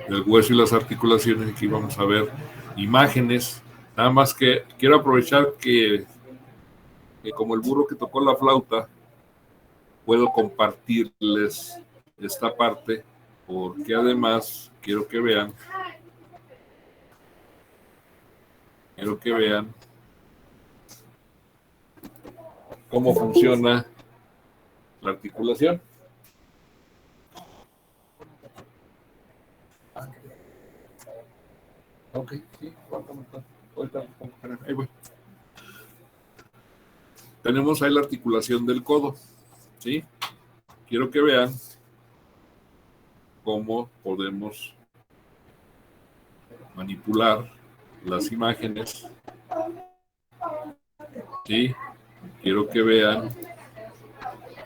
del hueso y las articulaciones. Aquí vamos a ver imágenes. Nada más que quiero aprovechar que como el burro que tocó la flauta, puedo compartirles esta parte, porque además quiero que vean cómo funciona la articulación. Ok, sí, ahí voy. Tenemos ahí la articulación del codo, ¿sí? Quiero que vean cómo podemos manipular las imágenes, ¿sí? Quiero que vean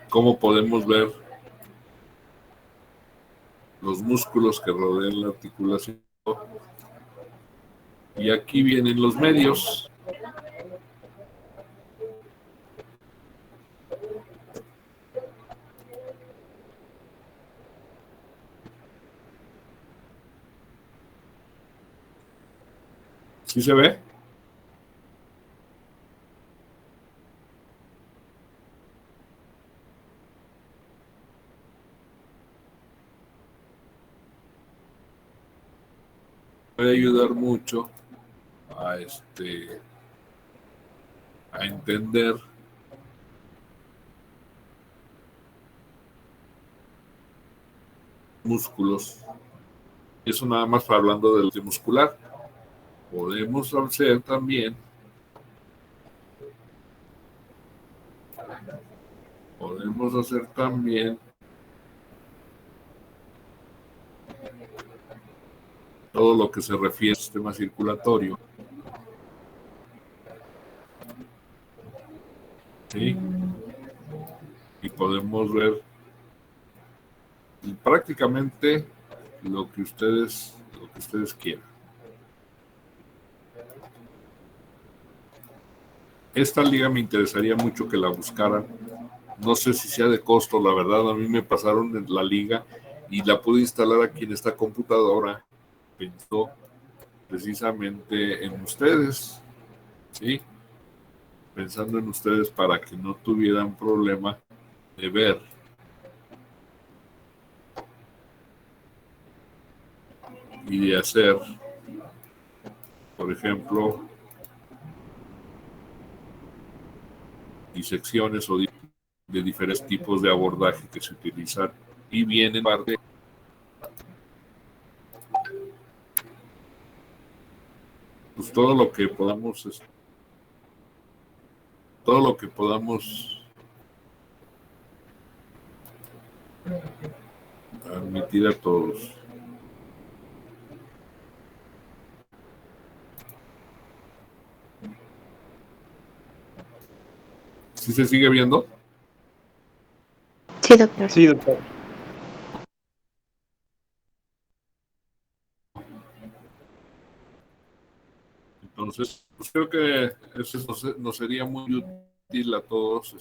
cómo podemos ver los músculos que rodean la articulación. Y aquí vienen los medios. ¿Sí se ve? Puede ayudar mucho a a entender músculos. Eso nada más hablando del muscular. Podemos hacer también todo lo que se refiere al sistema circulatorio, ¿sí? Y podemos ver prácticamente lo que ustedes quieran. Esta liga me interesaría mucho que la buscaran. No sé si sea de costo, la verdad. A mí me pasaron en la liga y la pude instalar aquí en esta computadora. Pensó precisamente en ustedes, ¿sí? Pensando en ustedes para que no tuvieran problema de ver. Y de hacer, por ejemplo, disecciones o de diferentes tipos de abordaje que se utilizan y vienen parte pues todo lo que podamos admitir a todos. ¿Sí se sigue viendo? Sí, doctor. Sí, doctor. Entonces, pues creo que eso nos sería muy útil a todos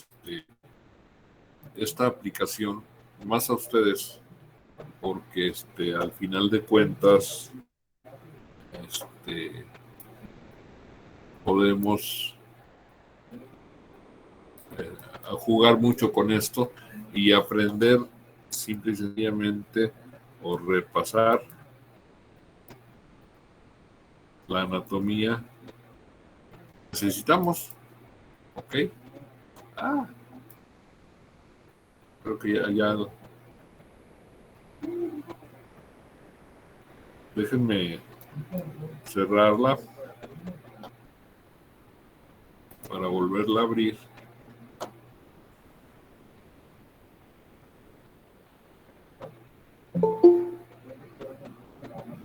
esta aplicación, más a ustedes, porque al final de cuentas podemos jugar mucho con esto y aprender simple y sencillamente o repasar la anatomía que necesitamos. ¿Ok? Creo que ya déjenme cerrarla para volverla a abrir.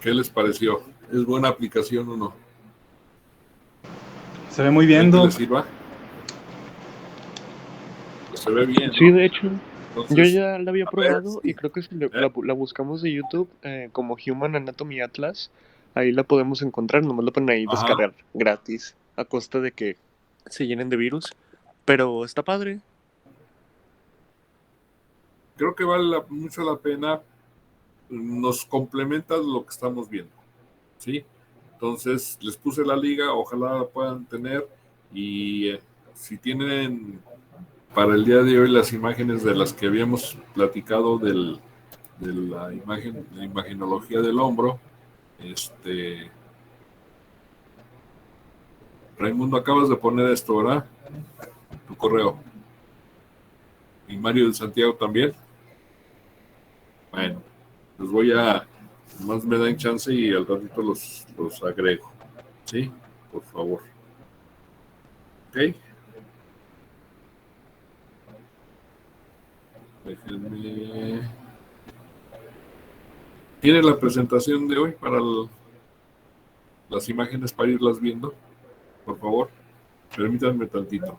¿Qué les pareció? ¿Es buena aplicación o no? Se ve muy bien, ¿Que Doc. les sirva? Pues se ve bien, Sí, ¿no? de hecho, Entonces, yo ya la había a ver, probado y creo que si ¿eh? la buscamos de YouTube como Human Anatomy Atlas, ahí la podemos encontrar, nomás la ponen ahí Ajá. descargar gratis, a costa de que se llenen de virus, pero está padre. Creo que vale mucho la pena nos complementa lo que estamos viendo, ¿sí? Entonces, les puse la liga, ojalá la puedan tener y si tienen para el día de hoy las imágenes de las que habíamos platicado de la imagen, la imagenología del hombro, Raimundo, acabas de poner esto, ¿verdad? Tu correo. Y Mario de Santiago también. Bueno, los voy a, más me dan chance y al ratito los agrego. ¿Sí? Por favor. ¿Ok? Déjenme. ¿Tiene la presentación de hoy para las imágenes para irlas viendo? Por favor, permítanme tantito.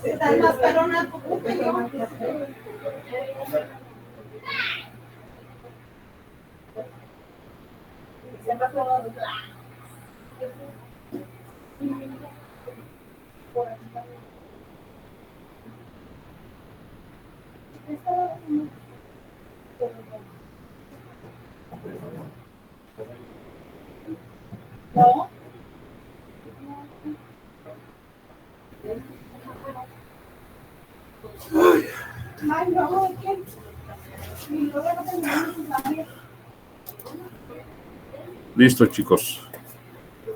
Estás más perona tú que yo. No. Ay, no, es que mi novia no terminó sus labios. Listo, chicos.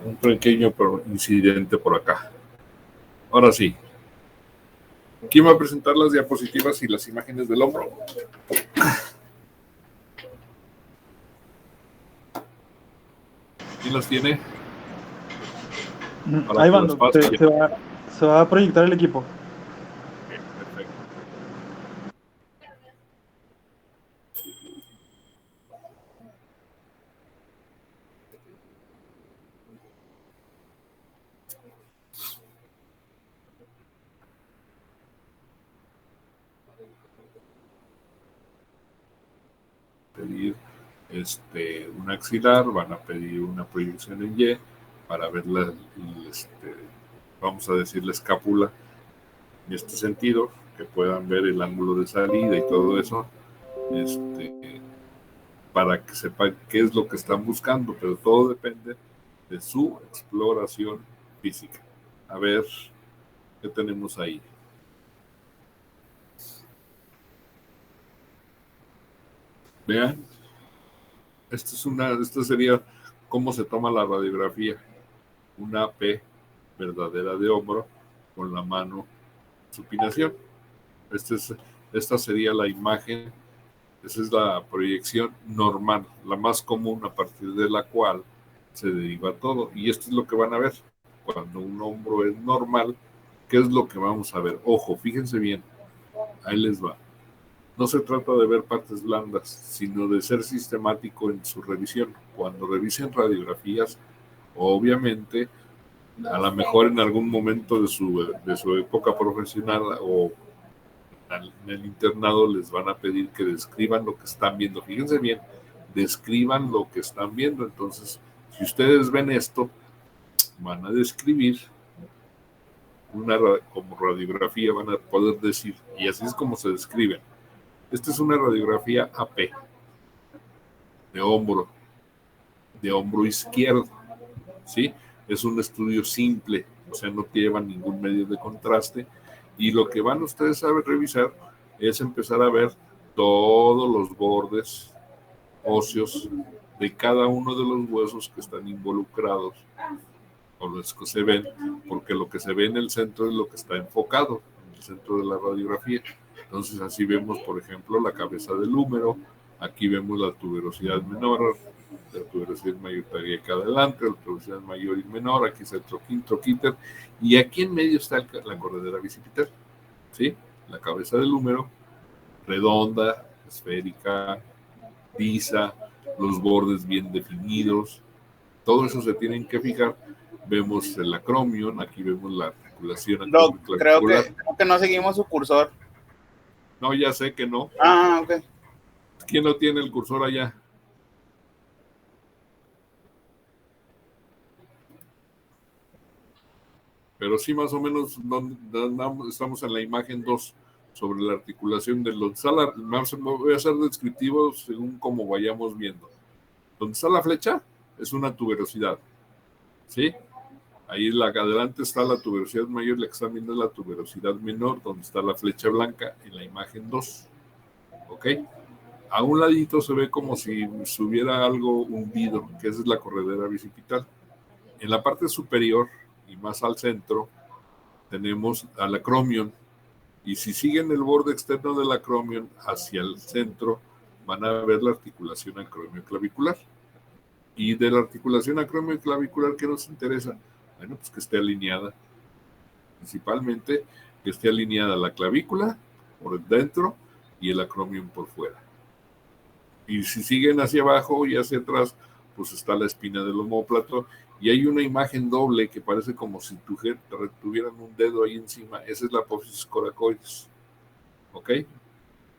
Un pequeño incidente por acá. Ahora sí. ¿Quién va a presentar las diapositivas y las imágenes del hombro? ¿Quién las tiene? Para Ahí que van, las pase. se va a proyectar el equipo. Perfecto. Pedir un axilar, van a pedir una proyección en Y para ver vamos a decir la escápula en este sentido, que puedan ver el ángulo de salida y todo eso, para que sepan qué es lo que están buscando, pero todo depende de su exploración física. A ver, ¿qué tenemos ahí? Vean, esta sería cómo se toma la radiografía. Una AP verdadera de hombro con la mano supinación. Esta sería la imagen, esa es la proyección normal, la más común a partir de la cual se deriva todo. Y esto es lo que van a ver. Cuando un hombro es normal, ¿qué es lo que vamos a ver? Ojo, fíjense bien, ahí les va. No se trata de ver partes blandas, sino de ser sistemático en su revisión. Cuando revisen radiografías, obviamente, a lo mejor en algún momento de su época profesional o en el internado les van a pedir que describan lo que están viendo. Fíjense bien, describan lo que están viendo. Entonces, si ustedes ven esto, van a describir como radiografía, van a poder decir, y así es como se describen. Esta es una radiografía AP, de hombro izquierdo, ¿sí? Es un estudio simple, o sea, no lleva ningún medio de contraste, y lo que van ustedes a revisar es empezar a ver todos los bordes óseos de cada uno de los huesos que están involucrados, o los que se ven, porque lo que se ve en el centro es lo que está enfocado, en el centro de la radiografía. Entonces así vemos, por ejemplo, la cabeza del húmero, aquí vemos la tuberosidad menor, la tuberosidad mayoritaria acá adelante, la tuberosidad mayor y menor, aquí está el troquíter, y aquí en medio está la corredera bicipital, ¿sí? La cabeza del húmero, redonda, esférica, lisa, los bordes bien definidos, todo eso se tienen que fijar. Vemos el acromion, aquí vemos la articulación. Creo que no seguimos su cursor. No, ya sé que no. Ah, ok. ¿Quién no tiene el cursor allá? Pero sí, más o menos estamos en la imagen 2 sobre la articulación de donde está voy a ser descriptivo según como vayamos viendo. Donde está la flecha es una tuberosidad. ¿sí? Ahí adelante está la tuberosidad mayor, la que están viendo es la tuberosidad menor, donde está la flecha blanca en la imagen 2, ¿ok? A un ladito se ve como si hubiera algo hundido, que esa es la corredera bicipital. En la parte superior y más al centro tenemos al acromion, y si siguen el borde externo del acromion hacia el centro, van a ver la articulación acromioclavicular. Y de la articulación acromioclavicular, ¿qué nos interesa? Bueno, pues que esté alineada, principalmente que esté alineada la clavícula por dentro y el acromion por fuera. Y si siguen hacia abajo y hacia atrás, pues está la espina del omóplato, y hay una imagen doble que parece como si tuvieran un dedo ahí encima. Esa es la apófisis coracoides, ¿ok?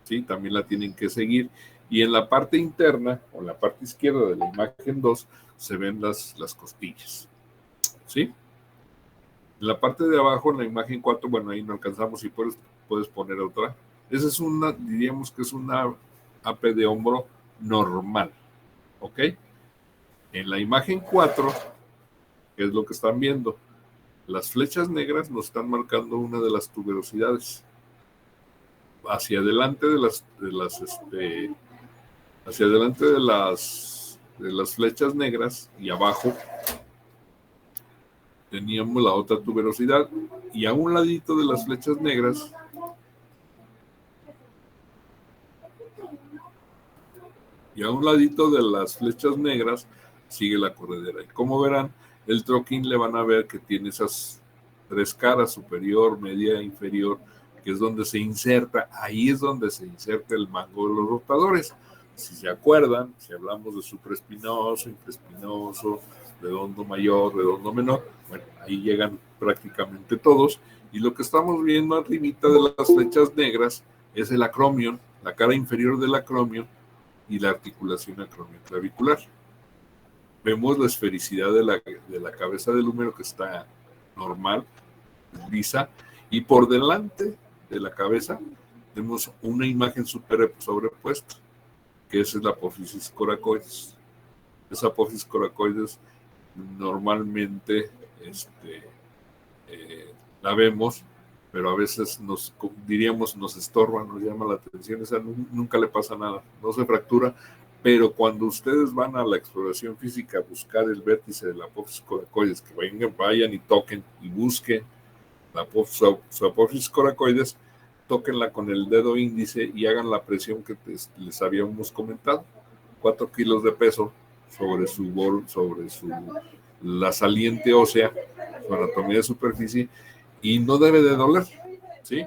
Sí, también la tienen que seguir. Y en la parte interna, o en la parte izquierda de la imagen 2, se ven las costillas, ¿sí? En la parte de abajo, en la imagen 4, bueno, ahí no alcanzamos, y puedes poner otra. Esa es diríamos que es una AP de hombro normal, ¿ok? En la imagen 4, que es lo que están viendo, las flechas negras nos están marcando una de las tuberosidades. Hacia adelante hacia adelante de las flechas negras, y abajo teníamos la otra tuberosidad, y a un ladito de las flechas negras sigue la corredera. Y como verán, el troquín le van a ver que tiene esas 3 caras, superior, media e inferior, que es donde se inserta. Ahí es donde se inserta el mango de los rotadores. Si se acuerdan, si hablamos de supraespinoso, infraespinoso, redondo mayor, redondo menor, bueno, ahí llegan prácticamente todos. Y lo que estamos viendo arribita de las flechas negras es el acromion, la cara inferior del acromion y la articulación acromioclavicular. Vemos la esfericidad de la cabeza del húmero, que está normal, lisa, y por delante de la cabeza tenemos una imagen sobrepuesta, que es la apófisis coracoides. Esa apófisis coracoides normalmente la vemos, pero a veces nos estorba, nos llama la atención. Esa nunca le pasa nada, no se fractura, pero cuando ustedes van a la exploración física a buscar el vértice de la apófisis coracoides, que vayan y toquen y busquen su apófisis coracoides, tóquenla con el dedo índice y hagan la presión que les habíamos comentado, 4 kilos de peso sobre la saliente ósea, su anatomía de superficie, y no debe de doler, ¿sí?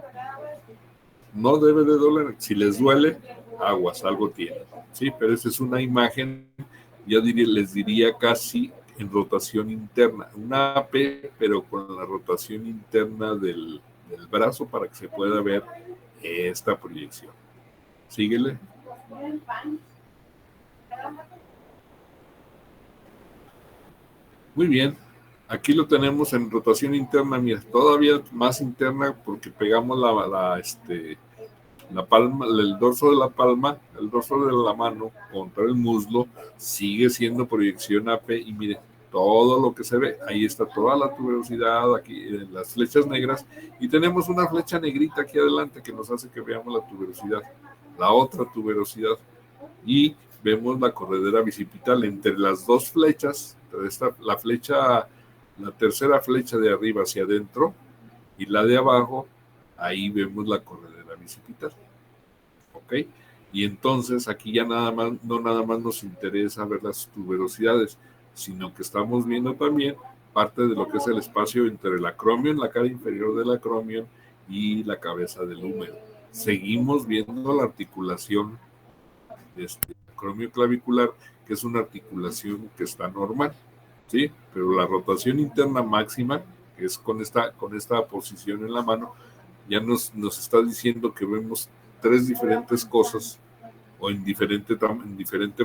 No debe de doler. Si les duele, aguas, algo tiene, ¿sí? Pero esa es una imagen, les diría casi en rotación interna, una AP, pero con la rotación interna del brazo, para que se pueda ver esta proyección. Síguele. Muy bien. Aquí lo tenemos en rotación interna, mira, todavía más interna, porque pegamos la palma, el dorso de la palma, el dorso de la mano contra el muslo, sigue siendo proyección AP, y mire, todo lo que se ve, ahí está toda la tuberosidad, aquí en las flechas negras, y tenemos una flecha negrita aquí adelante que nos hace que veamos la tuberosidad, la otra tuberosidad, y vemos la corredera bicipital entre las dos flechas, la tercera flecha de arriba hacia adentro y la de abajo, ahí vemos la corredera bicipital, ¿ok? Y entonces aquí ya no nada más nos interesa ver las tuberosidades, sino que estamos viendo también parte de lo que es el espacio entre el acromion, la cara inferior del acromion, y la cabeza del húmero. Seguimos viendo la articulación acromioclavicular, que es una articulación que está normal, ¿sí? Pero la rotación interna máxima, que es con esta posición en la mano, ya nos está diciendo que vemos 3 diferentes cosas, o en diferente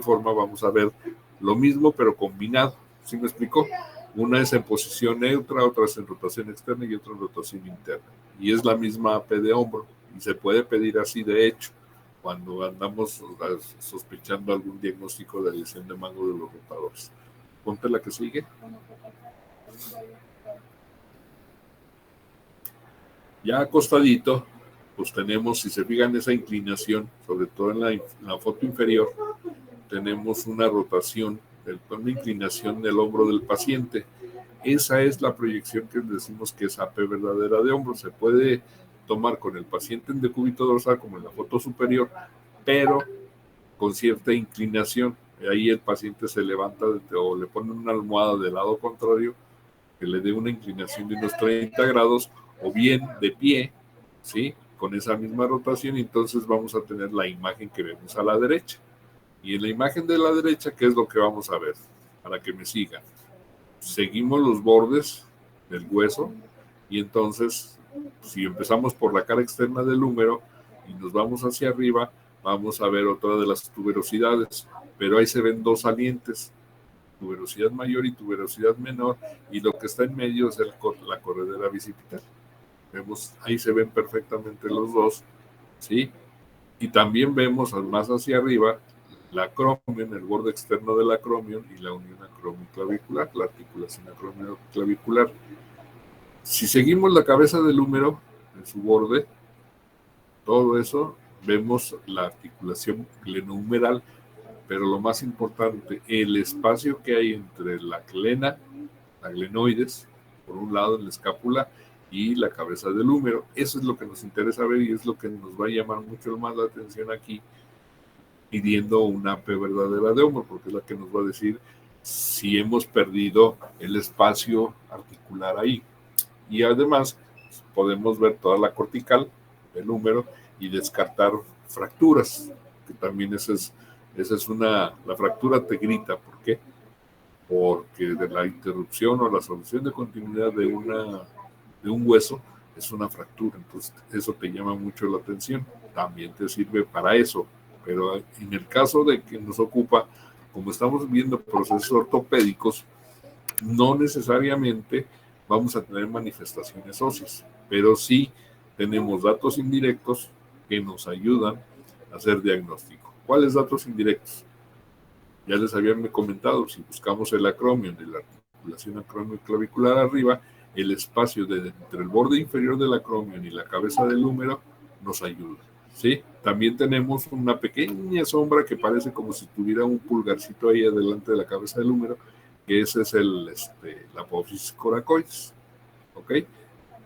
forma vamos a ver lo mismo, pero combinado. ¿Sí me explico? Una es en posición neutra, otra es en rotación externa y otra en rotación interna. Y es la misma AP de hombro, y se puede pedir así, de hecho, cuando andamos sospechando algún diagnóstico de lesión de mango de los rotadores. Ponte la que sigue. Ya acostadito, pues tenemos, si se fijan, esa inclinación, sobre todo en la foto inferior, tenemos una rotación, una inclinación del hombro del paciente. Esa es la proyección que decimos que es AP verdadera de hombro. Se puede tomar con el paciente en decúbito dorsal, como en la foto superior, pero con cierta inclinación. Ahí el paciente se levanta o le ponen una almohada del lado contrario que le dé una inclinación de unos 30 grados, o bien de pie, ¿sí? Con esa misma rotación, y entonces vamos a tener la imagen que vemos a la derecha. Y en la imagen de la derecha, ¿qué es lo que vamos a ver? Para que me sigan. Seguimos los bordes del hueso, y entonces, si empezamos por la cara externa del húmero y nos vamos hacia arriba, vamos a ver otra de las tuberosidades, pero ahí se ven dos salientes, tuberosidad mayor y tuberosidad menor, y lo que está en medio es la corredera bicipital. Vemos, ahí se ven perfectamente los dos, ¿sí? Y también vemos más hacia arriba la acromion, el borde externo del acromion y la unión acromioclavicular, la articulación acromioclavicular. Si seguimos la cabeza del húmero en su borde, todo eso, vemos la articulación glenohumeral, pero lo más importante, el espacio que hay entre la glena, la glenoides, por un lado en la escápula, y la cabeza del húmero. Eso es lo que nos interesa ver y es lo que nos va a llamar mucho más la atención aquí, pidiendo una AP verdadera de hombro, porque es la que nos va a decir si hemos perdido el espacio articular ahí. Y además podemos ver toda la cortical del húmero y descartar fracturas, que también esa es la fractura te grita. ¿Por qué? Porque de la interrupción o la solución de continuidad de un hueso es una fractura, entonces eso te llama mucho la atención, también te sirve para eso, pero en el caso de que nos ocupa, como estamos viendo procesos ortopédicos, no necesariamente vamos a tener manifestaciones óseas, pero sí tenemos datos indirectos que nos ayudan a hacer diagnóstico. ¿Cuáles datos indirectos? Ya les habían comentado, si buscamos el acromion de la articulación acromioclavicular arriba, el espacio entre el borde inferior del acromion y la cabeza del húmero nos ayuda, ¿sí? También tenemos una pequeña sombra que parece como si tuviera un pulgarcito ahí adelante de la cabeza del húmero, que ese es la apófisis coracoides, ¿ok?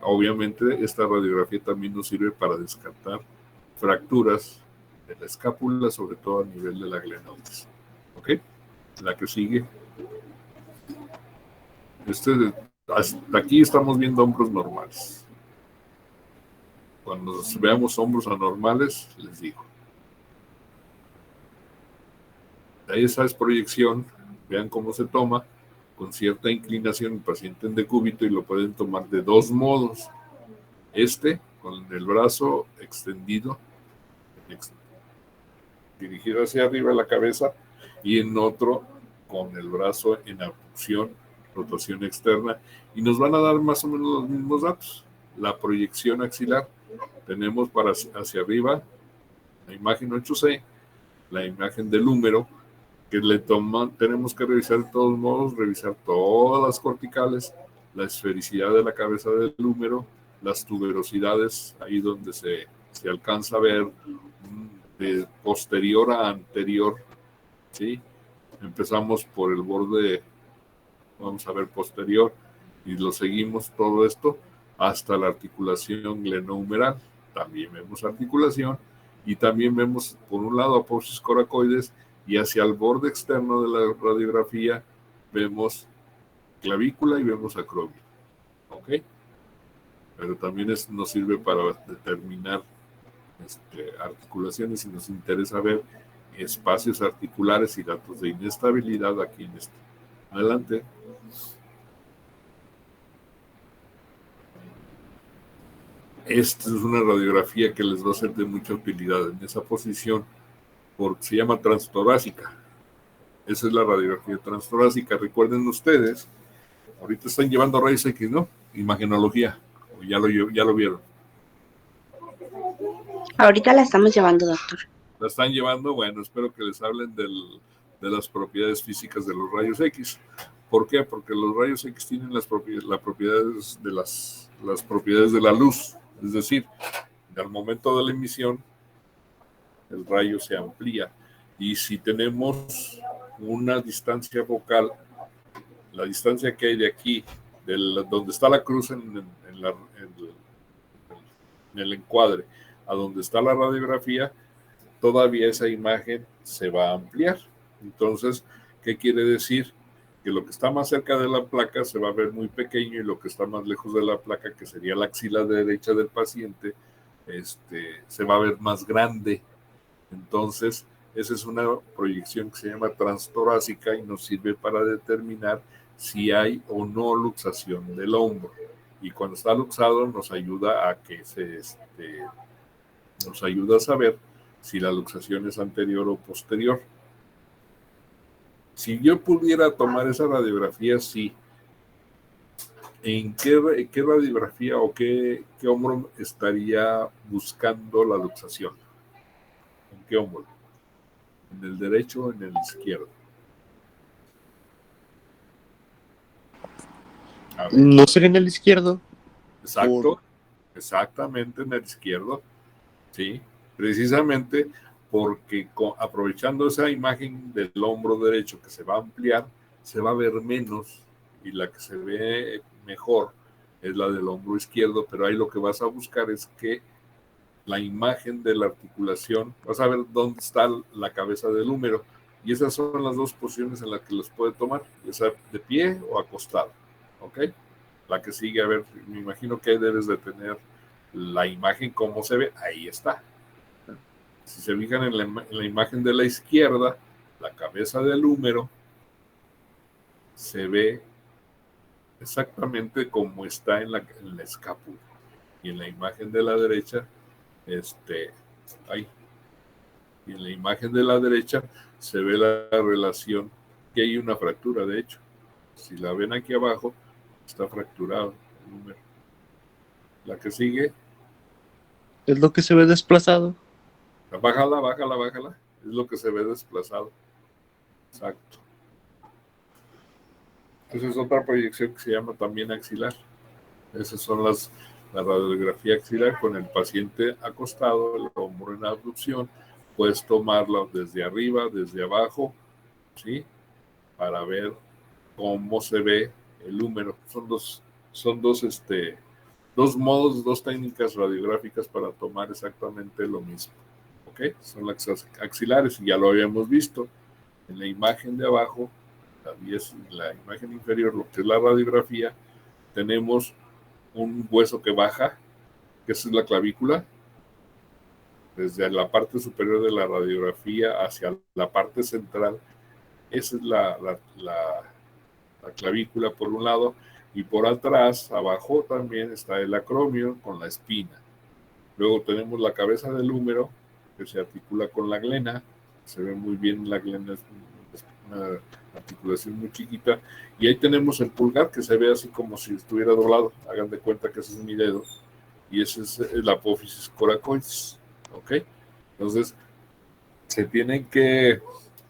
Obviamente esta radiografía también nos sirve para descartar fracturas de la escápula, sobre todo a nivel de la glenoides. ¿Ok? La que sigue. Hasta aquí estamos viendo hombros normales. Cuando veamos hombros anormales, les digo. Esa es proyección. Vean cómo se toma. Con cierta inclinación el paciente en decúbito, y lo pueden tomar de dos modos. Con el brazo extendido, dirigido hacia arriba la cabeza, y en otro con el brazo en abducción, rotación externa, y nos van a dar más o menos los mismos datos. La proyección axilar, tenemos para hacia arriba la imagen 8C, la imagen del húmero, que tenemos que revisar de todos modos, revisar todas las corticales, la esfericidad de la cabeza del húmero, las tuberosidades, ahí donde se alcanza a ver de posterior a anterior, ¿sí? Empezamos por el borde, vamos a ver, posterior, y lo seguimos todo esto hasta la articulación glenohumeral. También vemos articulación, y también vemos por un lado apófisis coracoides, y hacia el borde externo de la radiografía vemos clavícula y vemos acromion. ¿Ok? Pero también nos sirve para determinar articulaciones, y nos interesa ver espacios articulares y datos de inestabilidad aquí en Adelante. Esta es una radiografía que les va a ser de mucha utilidad en esa posición, porque se llama transtorácica. Esa es la radiografía transtorácica. Recuerden ustedes, ahorita están llevando rayos X, ¿no? Imagenología, o ya lo vieron. Ahorita la estamos llevando, doctor. La están llevando, bueno, espero que les hablen de las propiedades físicas de los rayos X, ¿Por qué? Porque los rayos X tienen las propiedades de las propiedades de la luz. Es decir, al momento de la emisión, el rayo se amplía. Y si tenemos una distancia focal, la distancia que hay de aquí, donde está la cruz en el encuadre, a donde está la radiografía, todavía esa imagen se va a ampliar. Entonces, ¿qué quiere decir? Que lo que está más cerca de la placa se va a ver muy pequeño y lo que está más lejos de la placa, que sería la axila derecha del paciente, se va a ver más grande. Entonces, esa es una proyección que se llama transtorácica y nos sirve para determinar si hay o no luxación del hombro. Y cuando está luxado nos ayuda a que nos ayuda a saber si la luxación es anterior o posterior. Si yo pudiera tomar esa radiografía, sí. ¿En qué radiografía o qué hombro estaría buscando la luxación? ¿En qué hombro? ¿En el derecho o en el izquierdo? No sería en el izquierdo. Exacto, exactamente en el izquierdo, sí, precisamente porque aprovechando esa imagen del hombro derecho que se va a ampliar, se va a ver menos y la que se ve mejor es la del hombro izquierdo, pero ahí lo que vas a buscar es que la imagen de la articulación, vas a ver dónde está la cabeza del húmero y esas son las dos posiciones en las que los puede tomar, ya sea de pie o acostado, ¿ok? La que sigue, a ver, me imagino que debes de tener la imagen como se ve, ahí está. Si se fijan en la imagen de la izquierda, la cabeza del húmero se ve exactamente como está en la escápula. Y en la imagen de la derecha, ahí. Y en la imagen de la derecha se ve la relación, que hay una fractura, de hecho. Si la ven aquí abajo, está fracturado el número. La que sigue. Es lo que se ve desplazado. Bájala. Es lo que se ve desplazado. Exacto. Esa es otra proyección que se llama también axilar. Esas son la radiografía axilar con el paciente acostado, el hombro en abducción. Puedes tomarla desde arriba, desde abajo, ¿sí? Para ver cómo se ve el húmero. Son dos modos, dos técnicas radiográficas para tomar exactamente lo mismo. ¿Ok? Son las axilares y ya lo habíamos visto. En la imagen de abajo, la imagen inferior, lo que es la radiografía, tenemos un hueso que baja, que esa es la clavícula, desde la parte superior de la radiografía hacia la parte central. Esa es la clavícula por un lado, y por atrás, abajo también está el acromio con la espina. Luego tenemos la cabeza del húmero, que se articula con la glena. Se ve muy bien la glena, es una articulación muy chiquita. Y ahí tenemos el pulgar, que se ve así como si estuviera doblado. Hagan de cuenta que ese es mi dedo. Y ese es el apófisis coracoides. ¿Ok? Entonces, se tienen que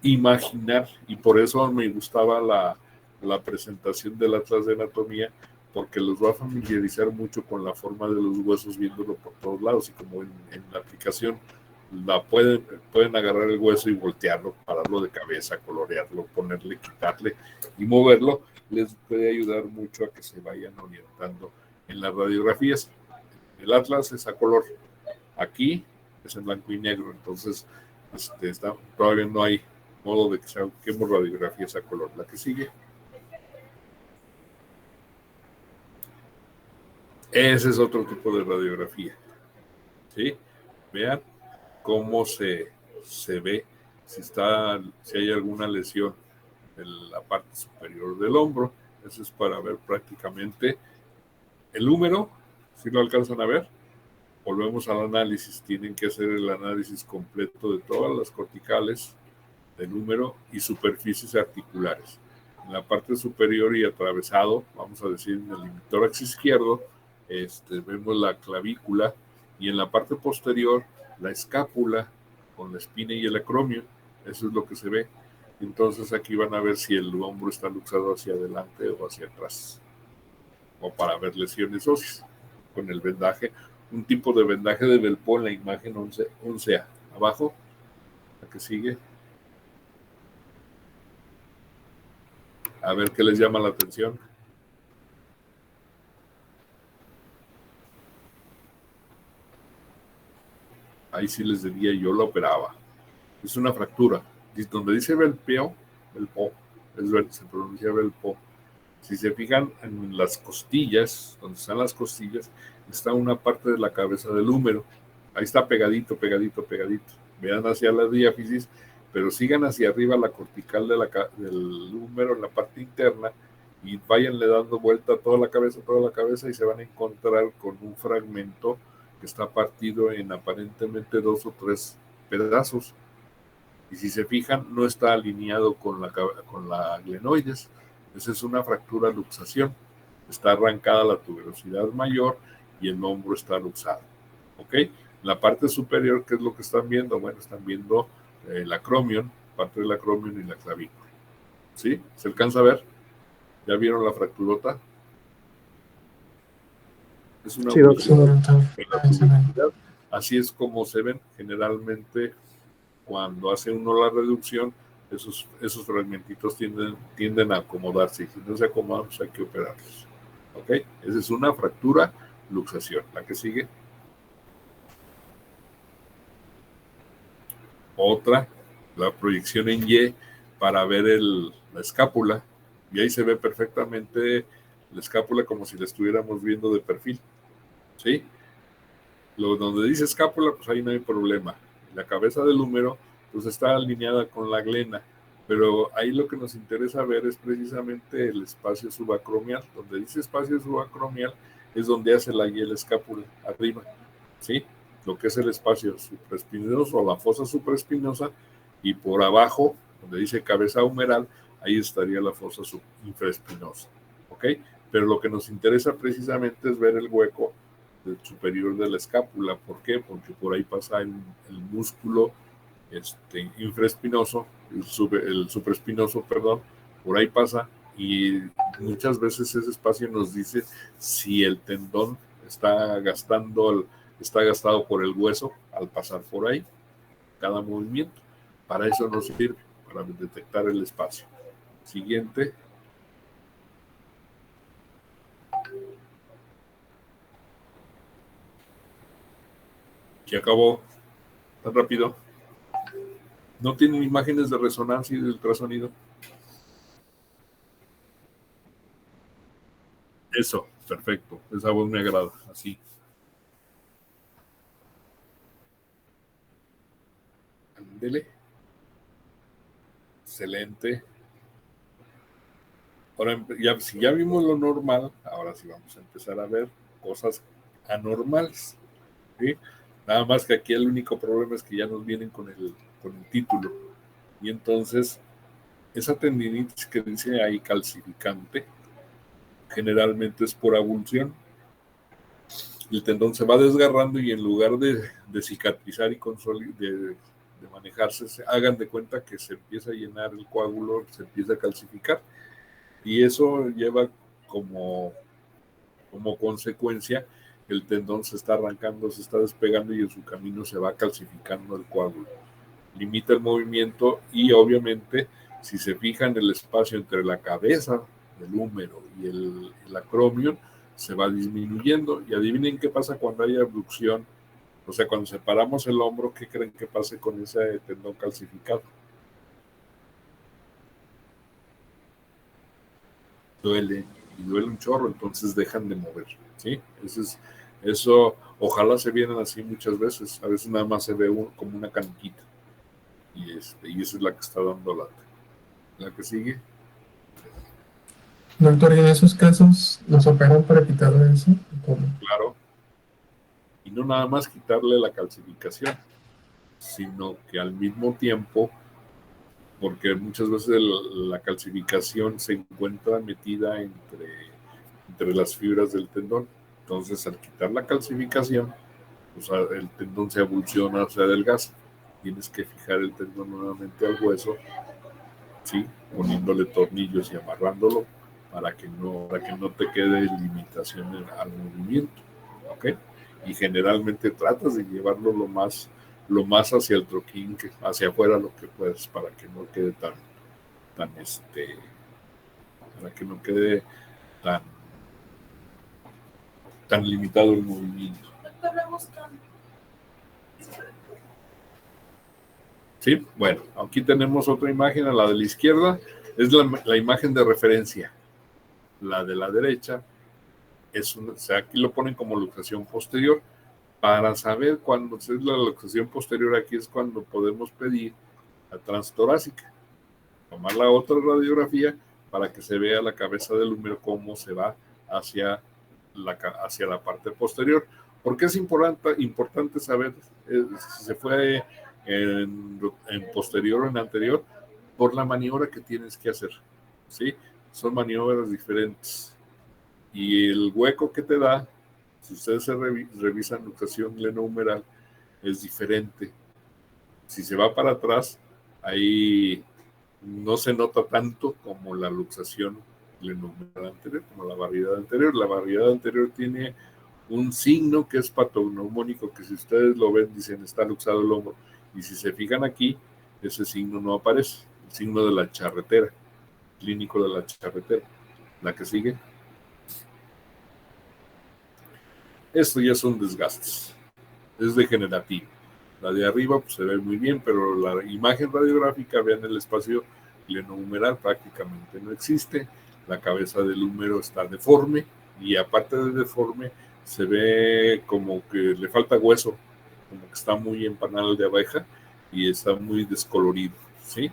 imaginar, y por eso me gustaba la presentación del Atlas de Anatomía, porque los va a familiarizar mucho con la forma de los huesos viéndolo por todos lados, y como en la aplicación pueden agarrar el hueso y voltearlo, pararlo de cabeza, colorearlo, ponerle, quitarle y moverlo, les puede ayudar mucho a que se vayan orientando en las radiografías. El Atlas es a color, aquí es en blanco y negro, entonces todavía no hay modo de que saquemos radiografías a color. La que sigue. Ese es otro tipo de radiografía. ¿Sí? Vean cómo se ve si hay alguna lesión en la parte superior del hombro. Eso es para ver prácticamente el húmero, si lo alcanzan a ver. Volvemos al análisis, tienen que hacer el análisis completo de todas las corticales del húmero y superficies articulares. En la parte superior y atravesado, vamos a decir en el tórax izquierdo, vemos la clavícula, y en la parte posterior la escápula con la espina y el acromio. Eso es lo que se ve. Entonces aquí van a ver si el hombro está luxado hacia adelante o hacia atrás, o para ver lesiones óseas con el vendaje, un tipo de vendaje de Belpo en la imagen 11A. Abajo, la que sigue. A ver qué les llama la atención. Ahí sí les diría yo la operaba. Es una fractura. Donde dice Belpo, se pronuncia Belpo. Si se fijan en las costillas, donde están las costillas, está una parte de la cabeza del húmero. Ahí está pegadito. Vean hacia la diáfisis, pero sigan hacia arriba la cortical del húmero en la parte interna y váyanle dando vuelta a toda la cabeza y se van a encontrar con un fragmento que está partido en aparentemente 2 o 3 pedazos. Y si se fijan, no está alineado con la glenoides. Esa es una fractura luxación. Está arrancada la tuberosidad mayor y el hombro está luxado. ¿Ok? La parte superior, ¿qué es lo que están viendo? Bueno, están viendo el acromion, parte del acromion y la clavícula. ¿Sí? ¿Se alcanza a ver? ¿Ya vieron la fracturota? Es una así es como se ven generalmente cuando hace uno la reducción. Esos fragmentitos tienden a acomodarse, y si no se acomodan, pues hay que operarlos. ¿Ok? Esa es una fractura luxación. La que sigue. Otra, la proyección en Y para ver la escápula, y ahí se ve perfectamente la escápula como si la estuviéramos viendo de perfil. ¿Sí? Donde dice escápula, pues ahí no hay problema. La cabeza del húmero pues está alineada con la glena, pero ahí lo que nos interesa ver es precisamente el espacio subacromial. Donde dice espacio subacromial es donde hace la escápula, arriba, ¿sí? Lo que es el espacio supraespinoso o la fosa supraespinosa, y por abajo, donde dice cabeza humeral, ahí estaría la fosa infraespinosa, ¿ok? Pero lo que nos interesa precisamente es ver el hueco superior de la escápula. ¿Por qué? Porque por ahí pasa el músculo infraespinoso, el supraespinoso, perdón, por ahí pasa, y muchas veces ese espacio nos dice si el tendón está gastado por el hueso al pasar por ahí, cada movimiento. Para eso nos sirve, para detectar el espacio. Siguiente. Ya acabó. Tan rápido. ¿No tienen imágenes de resonancia y de ultrasonido? Eso, perfecto. Esa voz me agrada, así. Ándele. Excelente. Ahora, si ya vimos lo normal, ahora sí vamos a empezar a ver cosas anormales. ¿Sí? Nada más que aquí el único problema es que ya nos vienen con el título. Y entonces, esa tendinitis que dice ahí calcificante, generalmente es por abulsión. El tendón se va desgarrando y en lugar de cicatrizar y de manejarse, hagan de cuenta que se empieza a llenar el coágulo, se empieza a calcificar. Y eso lleva como consecuencia el tendón se está arrancando, se está despegando y en su camino se va calcificando el coágulo. Limita el movimiento y obviamente si se fijan el espacio entre la cabeza del húmero y el acromion se va disminuyendo. Y adivinen qué pasa cuando hay abducción, o sea, cuando separamos el hombro, ¿qué creen que pase con ese tendón calcificado? Duele, y duele un chorro, entonces dejan de mover, ¿sí? Eso, ojalá se vieran así muchas veces. A veces nada más se ve como una caniquita. Y esa es la que está dando lata. La que sigue. Doctor, ¿y en esos casos los operan para quitar eso? ¿Cómo? Claro. Y no nada más quitarle la calcificación, sino que al mismo tiempo, porque muchas veces la calcificación se encuentra metida entre las fibras del tendón. Entonces, al quitar la calcificación, pues el tendón se abulsiona, se adelgaza. Tienes que fijar el tendón nuevamente al hueso ¿sí? Poniéndole tornillos y amarrándolo para que no te quede limitación al movimiento, ¿ok? Y generalmente tratas de llevarlo lo más hacia el troquín, hacia afuera lo que puedes, para que no quede para que no quede tan limitado el movimiento. Sí, bueno, aquí tenemos otra imagen, a la de la izquierda es la imagen de referencia. La de la derecha o sea, aquí lo ponen como luxación posterior. Para saber cuándo es la luxación posterior, aquí es cuando podemos pedir la transtorácica. Tomar la otra radiografía para que se vea la cabeza del húmero cómo se va hacia la parte posterior. ¿Por qué es importante saber si se fue en posterior o en anterior? Por la maniobra que tienes que hacer, ¿sí? Son maniobras diferentes. Y el hueco que te da, si ustedes revisan luxación glenohumeral, es diferente. Si se va para atrás, ahí no se nota tanto como la luxación glenohumeral anterior, como la variedad anterior. La variedad anterior tiene un signo que es patognomónico, que si ustedes lo ven, dicen está luxado el hombro. Y si se fijan aquí, ese signo no aparece. El signo de la charretera, clínico de la charretera. La que sigue. Esto ya son desgastes. Es degenerativo. La de arriba pues, se ve muy bien, pero la imagen radiográfica, vean el espacio glenohumeral, prácticamente no existe. La cabeza del húmero está deforme y aparte de deforme, se ve como que le falta hueso, como que está muy empanado de abeja y está muy descolorido, ¿sí?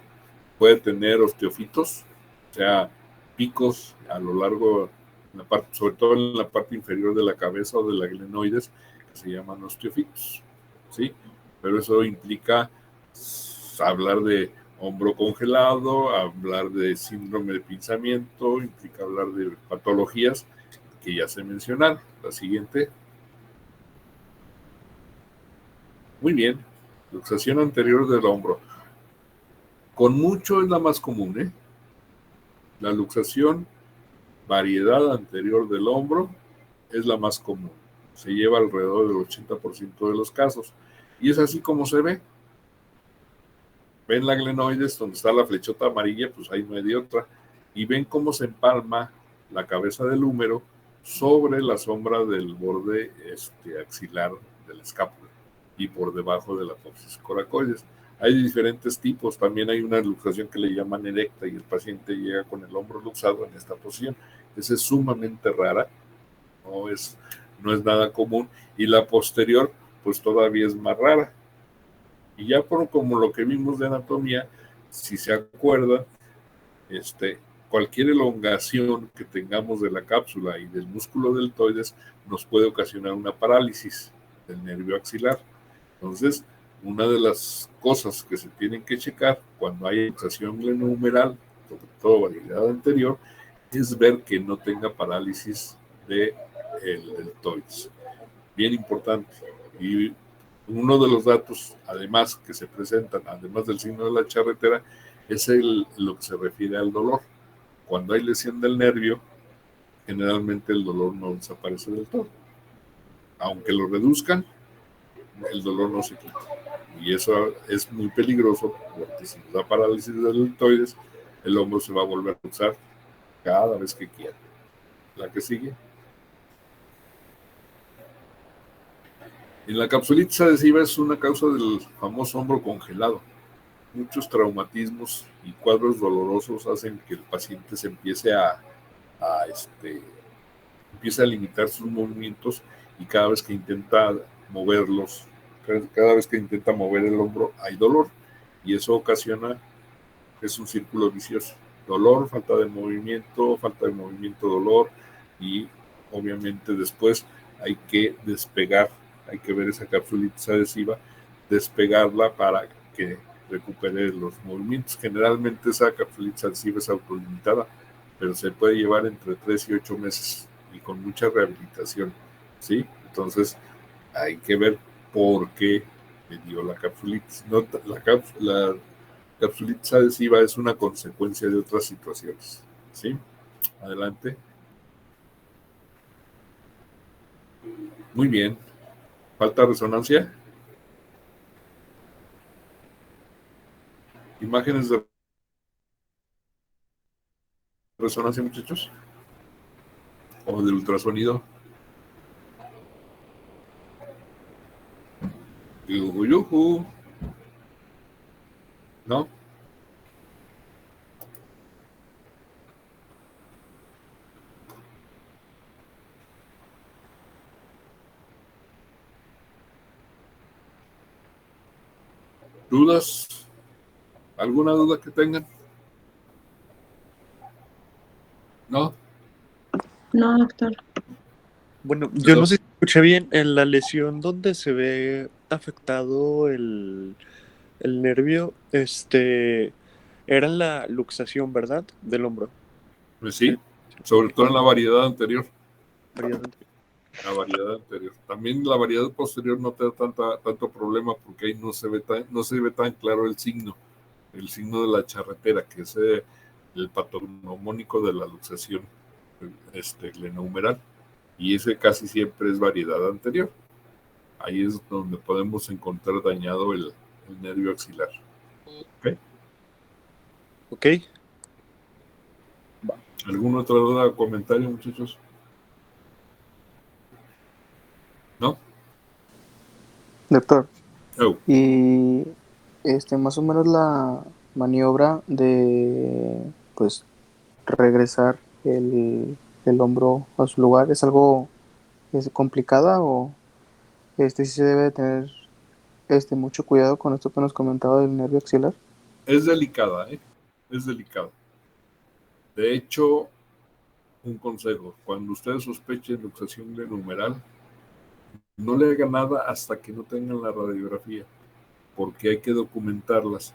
Puede tener osteofitos, o sea, picos a lo largo, sobre todo en la parte inferior de la cabeza o de la glenoides, que se llaman osteofitos, ¿sí? Pero eso implica hablar de hombro congelado, hablar de síndrome de pinzamiento, implica hablar de patologías que ya se mencionaron. La siguiente. Muy bien, luxación anterior del hombro. Con mucho es la más común, ¿eh? La luxación variedad anterior del hombro es la más común. Se lleva alrededor del 80% de los casos. Y es así como se ve. Ven la glenoides, donde está la flechota amarilla, pues ahí no hay de otra. Y ven cómo se empalma la cabeza del húmero sobre la sombra del borde axilar de la escápula y por debajo de la apófisis coracoides. Hay diferentes tipos, también hay una luxación que le llaman erecta y el paciente llega con el hombro luxado en esta posición. Esa es sumamente rara, no es nada común, y la posterior pues todavía es más rara. Y ya como lo que vimos de anatomía, si se acuerdan, cualquier elongación que tengamos de la cápsula y del músculo deltoides nos puede ocasionar una parálisis del nervio axilar. Entonces, una de las cosas que se tienen que checar cuando hay luxación glenohumeral, sobre todo variedad anterior, es ver que no tenga parálisis del deltoides. Bien importante. Y uno de los datos, además, que se presentan, además del signo de la charretera, es lo que se refiere al dolor. Cuando hay lesión del nervio, generalmente el dolor no desaparece del todo. Aunque lo reduzcan, el dolor no se quita. Y eso es muy peligroso, porque si nos da parálisis del deltoides, el hombro se va a volver a usar cada vez que quiera. La que sigue. En la capsulitis adhesiva es una causa del famoso hombro congelado. Muchos traumatismos y cuadros dolorosos hacen que el paciente se empiece a limitar sus movimientos y cada vez que intenta moverlos, cada vez que intenta mover el hombro hay dolor y eso es un círculo vicioso. Dolor, falta de movimiento, dolor y obviamente después hay que despegar, hay que ver esa capsulitis adhesiva, despegarla para que recupere los movimientos. Generalmente esa capsulitis adhesiva es autolimitada, pero se puede llevar entre 3 y 8 meses y con mucha rehabilitación, ¿sí? Entonces hay que ver por qué le dio la capsulitis. No, capsulitis adhesiva es una consecuencia de otras situaciones. ¿Sí? Adelante. Muy bien. ¿Falta resonancia? ¿Imágenes de resonancia, muchachos? ¿O del ultrasonido? Yuhu, yuhu. ¿No? ¿Dudas? ¿Alguna duda que tengan? ¿No? No, doctor. Bueno, yo no sé si escuché bien, en la lesión donde se ve afectado el nervio, era en la luxación, ¿verdad? Del hombro. Pues sí, sobre todo en la variedad anterior. Variedad anterior. La variedad anterior. También la variedad posterior no te da tanto problema porque ahí no se ve tan claro el signo de la charretera, que es el patognomónico de la luxación glenohumeral, y ese casi siempre es variedad anterior. Ahí es donde podemos encontrar dañado el nervio axilar. ¿Ok? Ok. ¿Alguna otra duda o comentario, muchachos? ¿No? Doctor, Oh. y más o menos la maniobra de pues regresar el hombro a su lugar es algo complicada o sí se debe de tener mucho cuidado con esto que nos comentaba del nervio axilar. Es delicada, ¿eh? Es delicada. De hecho, un consejo: cuando ustedes sospechen luxación glenohumeral, no le hagan nada hasta que no tengan la radiografía, porque hay que documentarlas.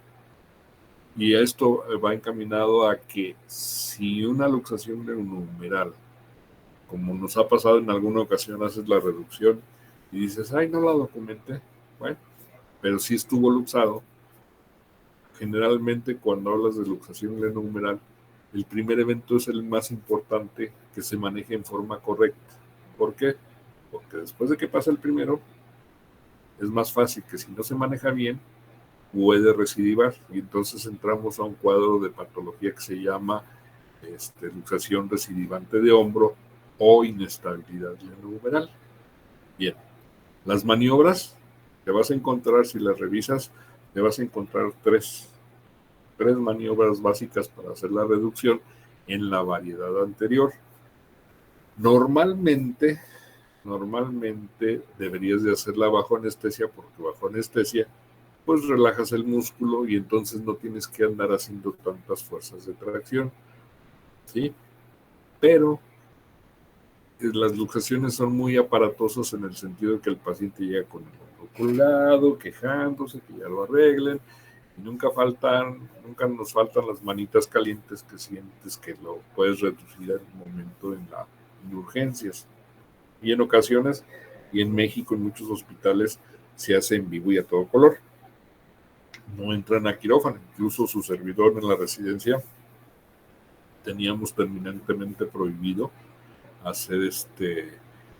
Y esto va encaminado a que si una luxación glenohumeral, como nos ha pasado en alguna ocasión, haces la reducción y dices, ay, no la documenté, bueno, pero sí estuvo luxado. Generalmente cuando hablas de luxación glenohumeral, el primer evento es el más importante, que se maneje en forma correcta. ¿Por qué? Porque después de que pasa el primero, es más fácil que si no se maneja bien, puede recidivar, y entonces entramos a un cuadro de patología que se llama luxación recidivante de hombro o inestabilidad glenohumeral. Bien, las maniobras te vas a encontrar, si las revisas, te vas a encontrar tres maniobras básicas para hacer la reducción en la variedad anterior. Normalmente deberías de hacerla bajo anestesia, porque bajo anestesia pues relajas el músculo y entonces no tienes que andar haciendo tantas fuerzas de tracción, ¿sí? Pero las luxaciones son muy aparatosas en el sentido de que el paciente llega con el hombro colgado, quejándose, que ya lo arreglen, y nunca nos faltan las manitas calientes que sientes que lo puedes reducir en un momento en urgencias. Y en ocasiones, y en México en muchos hospitales, se hace en vivo y a todo color. No entran a quirófano. Incluso su servidor en la residencia teníamos terminantemente prohibido hacer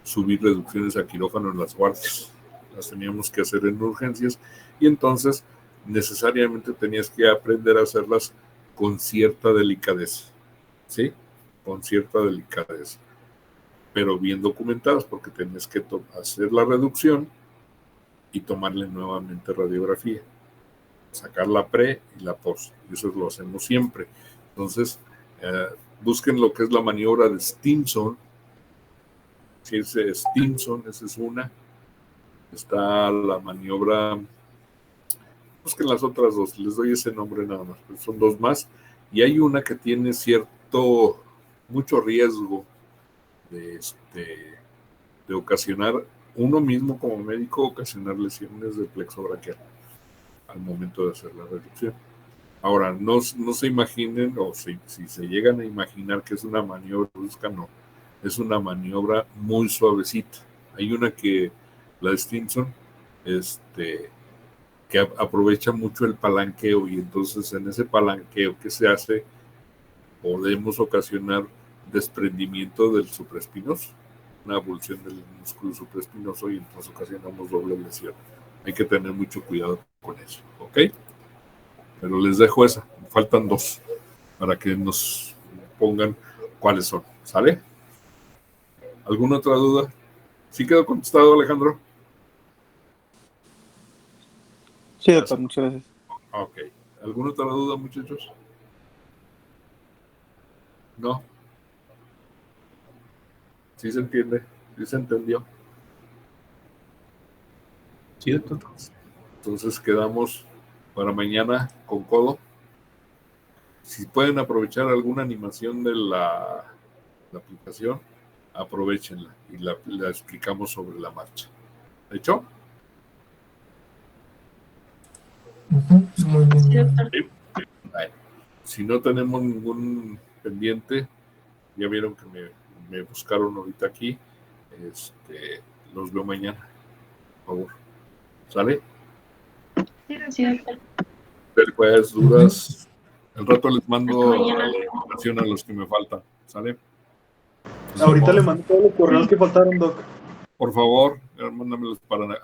subir reducciones a quirófano en las guardias. Las teníamos que hacer en urgencias, y entonces necesariamente tenías que aprender a hacerlas con cierta delicadeza, ¿sí? Con cierta delicadeza, pero bien documentadas, porque tenías que hacer la reducción y tomarle nuevamente radiografía, sacar la pre y la post, y eso lo hacemos siempre. Entonces, busquen lo que es la maniobra de Stimson. Si es Stimson, esa es una. Está la maniobra, busquen las otras dos, les doy ese nombre nada más, pero son dos más, y hay una que tiene mucho riesgo de ocasionar, uno mismo como médico, ocasionar lesiones del plexo braquial al momento de hacer la reducción. Ahora, no se imaginen, o si se llegan a imaginar que es una maniobra brusca, no, es una maniobra muy suavecita. Hay una que, la de Stimson, que aprovecha mucho el palanqueo, y entonces en ese palanqueo que se hace podemos ocasionar desprendimiento del supraespinoso, una abulsión del músculo supraespinoso, y entonces ocasionamos doble lesión. Hay que tener mucho cuidado con eso, ¿ok? Pero les dejo esa, faltan 2 para que nos pongan cuáles son, ¿sale? ¿Alguna otra duda? ¿Sí quedó contestado, Alejandro? Sí, doctor, muchas gracias. Ok. ¿Alguna otra duda, muchachos? ¿No? ¿Sí se entiende? ¿Sí se entendió? Sí, doctor. Entonces quedamos para mañana con codo. Si pueden aprovechar alguna animación de la aplicación, aprovechenla y la explicamos sobre la marcha. ¿Hecho? Muy bien. Sí, doctor. Sí. Bueno, si no tenemos ningún pendiente, ya vieron que me buscaron ahorita aquí. Los veo mañana, por favor. ¿Sale? Sí, doctor. Después dudas. El rato les mando Hasta mañana. la información a los que me faltan. ¿Sale? Ahorita le mando todos los correos que faltaron, Doc. Por favor, mándamelos para